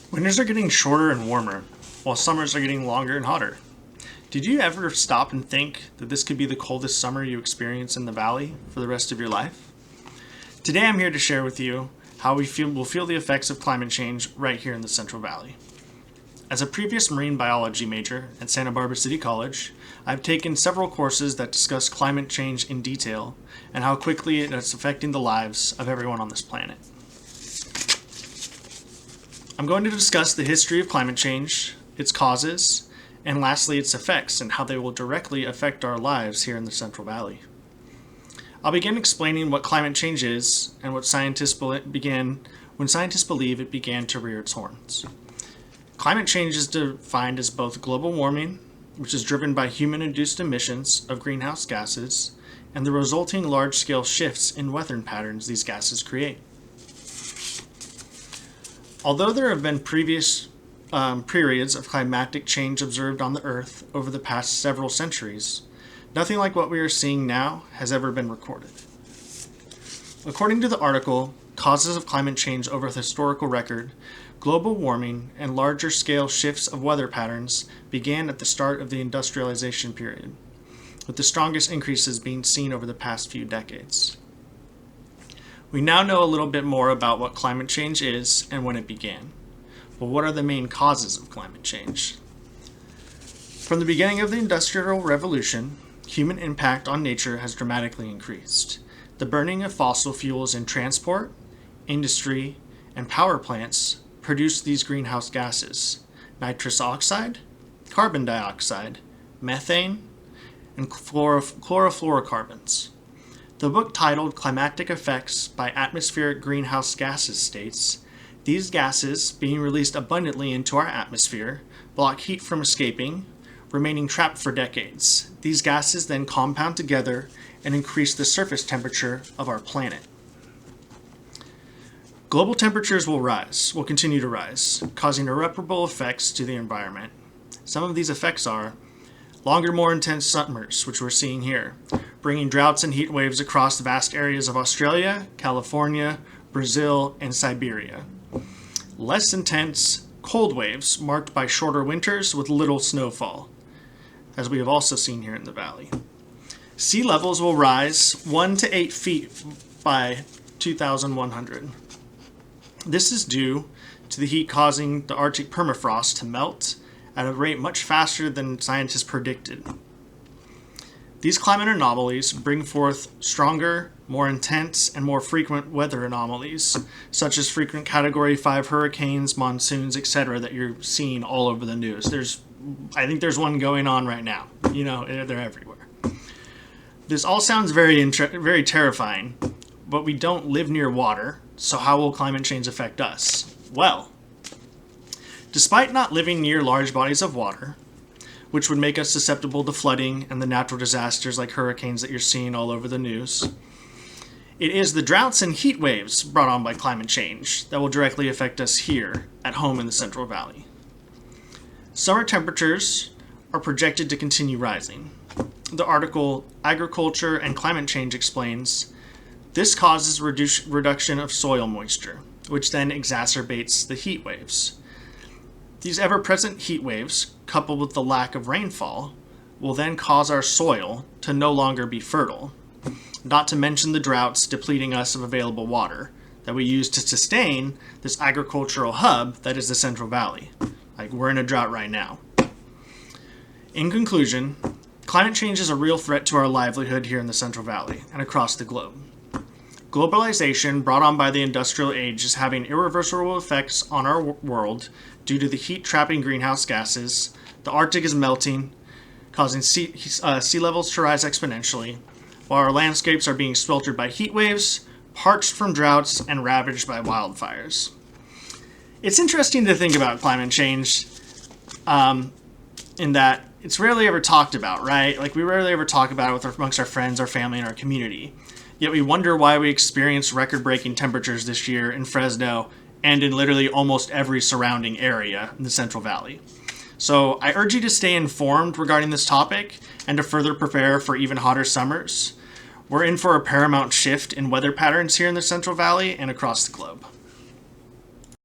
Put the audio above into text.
Winters are getting shorter and warmer, while summers are getting longer and hotter. Did you ever stop and think that this could be the coldest summer you experience in the valley for the rest of your life? Today I'm here to share with you how we'll feel the effects of climate change right here in the Central Valley. As a previous marine biology major at Santa Barbara City College, I've taken several courses that discuss climate change in detail and how quickly it's affecting the lives of everyone on this planet. I'm going to discuss the history of climate change, its causes, and lastly its effects and how they will directly affect our lives here in the Central Valley. I'll begin explaining what climate change is and what scientists believe it began to rear its horns. Climate change is defined as both global warming, which is driven by human-induced emissions of greenhouse gases, and the resulting large-scale shifts in weather patterns these gases create. Although there have been previous periods of climatic change observed on the Earth over the past several centuries, nothing like what we are seeing now has ever been recorded. According to the article, Causes of Climate Change Over the Historical Record, global warming and larger scale shifts of weather patterns began at the start of the industrialization period, with the strongest increases being seen over the past few decades. We now know a little bit more about what climate change is and when it began. But what are the main causes of climate change? From the beginning of the Industrial Revolution, human impact on nature has dramatically increased. The burning of fossil fuels in transport, industry, and power plants produce these greenhouse gases: nitrous oxide, carbon dioxide, methane, and chlorofluorocarbons. The book titled Climatic Effects by Atmospheric Greenhouse Gases states, "These gases, being released abundantly into our atmosphere, block heat from escaping, remaining trapped for decades. These gases then compound together and increase the surface temperature of our planet." Global temperatures will continue to rise, causing irreparable effects to the environment. Some of these effects are longer, more intense summers, which we're seeing here, bringing droughts and heat waves across vast areas of Australia, California, Brazil, and Siberia. Less intense cold waves marked by shorter winters with little snowfall, as we have also seen here in the valley. Sea levels will rise 1 to 8 feet by 2100. This is due to the heat causing the Arctic permafrost to melt at a rate much faster than scientists predicted. These climate anomalies bring forth stronger, more intense, and more frequent weather anomalies, such as frequent Category 5 hurricanes, monsoons, etc. that you're seeing all over the news. I think there's one going on right now. They're everywhere. This all sounds very terrifying, but we don't live near water, so how will climate change affect us? Well, despite not living near large bodies of water, which would make us susceptible to flooding and the natural disasters like hurricanes that you're seeing all over the news, it is the droughts and heat waves brought on by climate change that will directly affect us here at home in the Central Valley. Summer temperatures are projected to continue rising. The article Agriculture and Climate Change explains, this causes reduction of soil moisture, which then exacerbates the heat waves. These ever-present heat waves, coupled with the lack of rainfall, will then cause our soil to no longer be fertile, not to mention the droughts depleting us of available water that we use to sustain this agricultural hub that is the Central Valley. Like, we're in a drought right now. In conclusion, climate change is a real threat to our livelihood here in the Central Valley and across the globe. Globalization brought on by the industrial age is having irreversible effects on our world due to the heat-trapping greenhouse gases. The Arctic is melting, causing sea levels to rise exponentially, while our landscapes are being sweltered by heat waves, parched from droughts, and ravaged by wildfires. It's interesting to think about climate change in that it's rarely ever talked about, right? Like, we rarely ever talk about it amongst our friends, our family, and our community. Yet we wonder why we experienced record-breaking temperatures this year in Fresno and in literally almost every surrounding area in the Central Valley. So I urge you to stay informed regarding this topic and to further prepare for even hotter summers. We're in for a paramount shift in weather patterns here in the Central Valley and across the globe.